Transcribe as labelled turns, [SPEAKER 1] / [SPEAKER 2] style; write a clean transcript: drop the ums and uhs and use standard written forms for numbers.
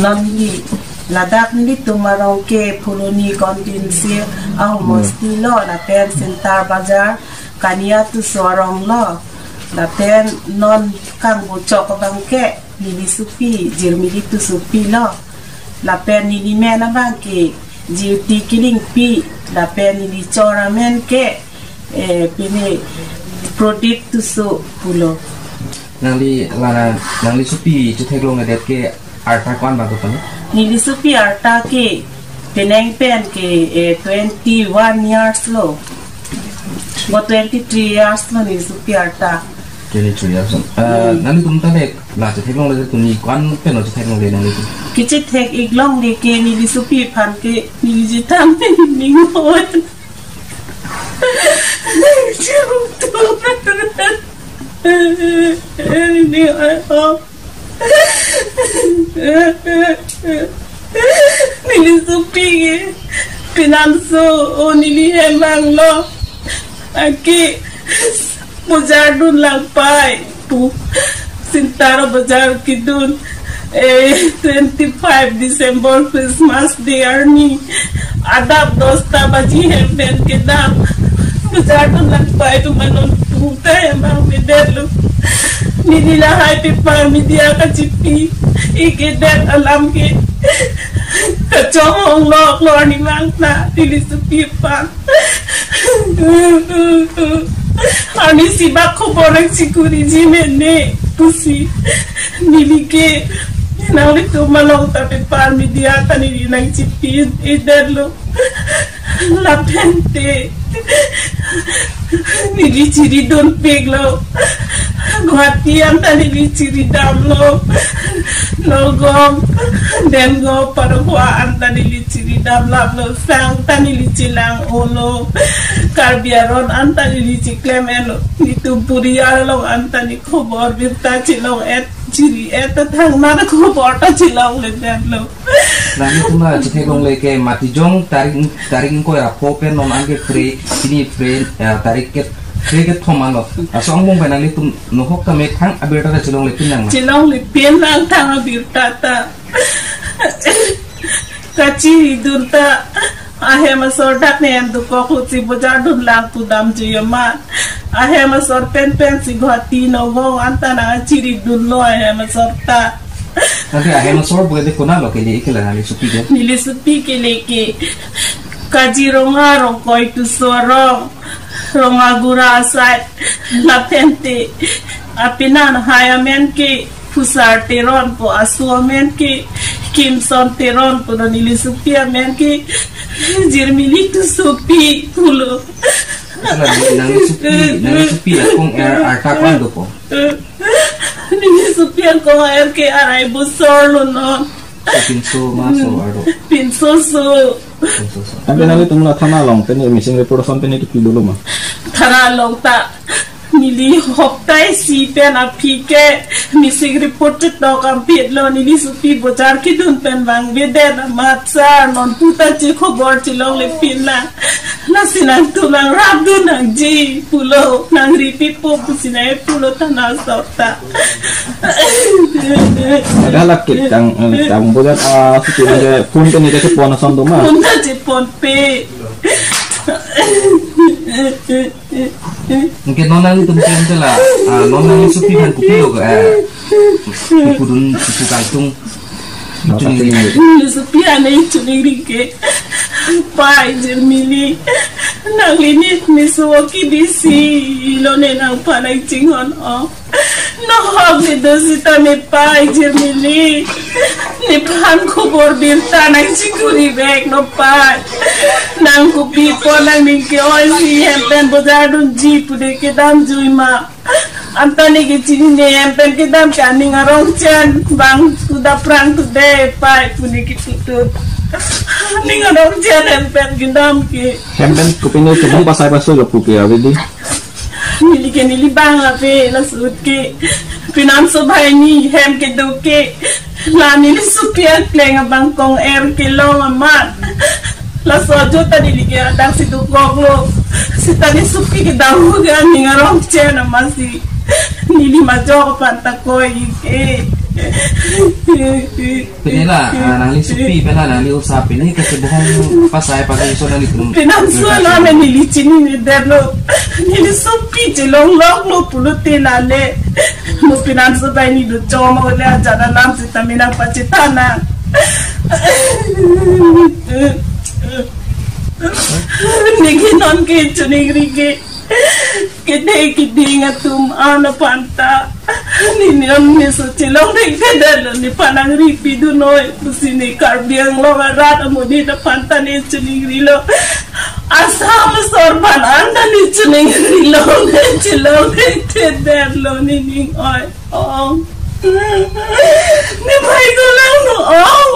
[SPEAKER 1] non li ladak ni tumarong ke puloni kondinsi au mosti lo la pen sentar bazar kania tu sorong lo la pen non kang bocok bangke ni supi jirmili tu supi lo la pen ni mena bangke jiuti kiling pi la pen ni chora men ke pini product tu so pulo
[SPEAKER 2] nangli supi ju theklong na det ke arta kwan ba to
[SPEAKER 1] nili supi arta ke teneng pen ke 21 years lo go 23 years lo nili supi arta
[SPEAKER 2] 23 years nangli tum ta le la ju theklong le tum ni kwan pen no ju theklong le nangli
[SPEAKER 1] kiche thek iglong le ke nili supi phan ke nili jitam ni ngot nili supi pinanso o nili hemang lo aki bazaar dun lang pai pu sintaro bazaar kidun 25 December Christmas Day arni adab dosta baji hemben kedam bazaar dun lang pai tu manon puta hemang medelo nila happy media ka chipi igedet alam ke kacong lok lor ni mangna nili supi pa ani sibak ko borang sikuri jimene pusi nili ke nauli tu malong tapi par media tani nang chipi idelo la pente nili chiri don peglo Guwati ang tanili chiri damlo logom dengo parwa ang tanili chiri damlo sang tanili chilang olo karbiaron ang tanili chiklemelo nitumpuri along ang tani khobor birta chilong et chiri et thang na khobor ta chilong le denlo
[SPEAKER 2] nani kuma chithekong le ke matijong tarik ko ya popen non ange free ini free tarik ke Kriket thomalo asong mong banali tum nohok ta mek thang abirta ta chilong le
[SPEAKER 1] pin nang thang abirta ta kachi durta ahe masor dak ne am du ko khutsi bazaar dun lang tu dam jiyama ahe masor pen si ghati no go anta na chiri dun lo ahe masor ta
[SPEAKER 2] nanti ahe masor bude kona lo ke le ikela
[SPEAKER 1] nili supi ke le ke kajironga rong koi tu sorong ronga gura asai la pente apinan hayamen ke fusar teron po asuamen ke kimson teron po nili supi amen ke jirmili tu supi pulo
[SPEAKER 2] nang supi akong arta kwando po
[SPEAKER 1] nili supi akong air ke aray busor lo no
[SPEAKER 2] pinso maso aro
[SPEAKER 1] pinso so
[SPEAKER 3] Ampe nali tumla thana long tene missing report son tene ki dulu ma
[SPEAKER 1] thana long ta nili hoptai si pen apike missing report to complete lo nili supi bazaar ki dun pen bang bede na matsa non puta chi khobor chi long le pinla na sinang tulang rap dun nang ji pulo nang ripi po pusina e pulo thana sota
[SPEAKER 3] ada lakit tang bazaar suti je phone tene ke pon son do ma
[SPEAKER 1] phone ta je pon pe
[SPEAKER 2] mungkin nonang itu mungkin adalah nonang supi dan kopi lo kudun susu kantung
[SPEAKER 1] supi ane chuling ke pai jermili nang linit misuoki disi ilone nang panay chingon no hog ni dosita me pai jermili ni pan khobor birta nang chikuri bek no pai nang kopi po nang ningke oi si hempen bazaar dun ji pude ke dam juima antani ke chini ne hempen ke dam kaning arong chan bang kuda prang tude pai pude ke tutut ning arong chan hempen ke dam ke
[SPEAKER 3] hempen kupine chubung pasai paso lo puke avedi
[SPEAKER 1] nili bang ape la sut ke pinanso bhai ni hem ke do ke la nili supia klenga bang kong air ke long amat la sojo tadi ligi adang situ goglo sitani supi ke dahu ga ningarong chena masi nili majok panta koi ke
[SPEAKER 2] Pinila nali supi pela nali usap ini kesebohong pas saya pakai iso nali tum.
[SPEAKER 1] Pinamsuan na nilicini ni derlo. Nili supi jelong lok lo pulutin ale. Mo pinansu ba ni do choma ole ajana nam sitamina pachitana. Niki non ke chunigri ke. Kete kidinga tum ana panta ni amne so chilong de kedal ni panang ripi du noy kusini karbiang lo rat amudi da panta ni chunigri lo asam sorban anda ni chunigri lo chilong de kedal lo ni ning oi oh ni bhai ko lang no oh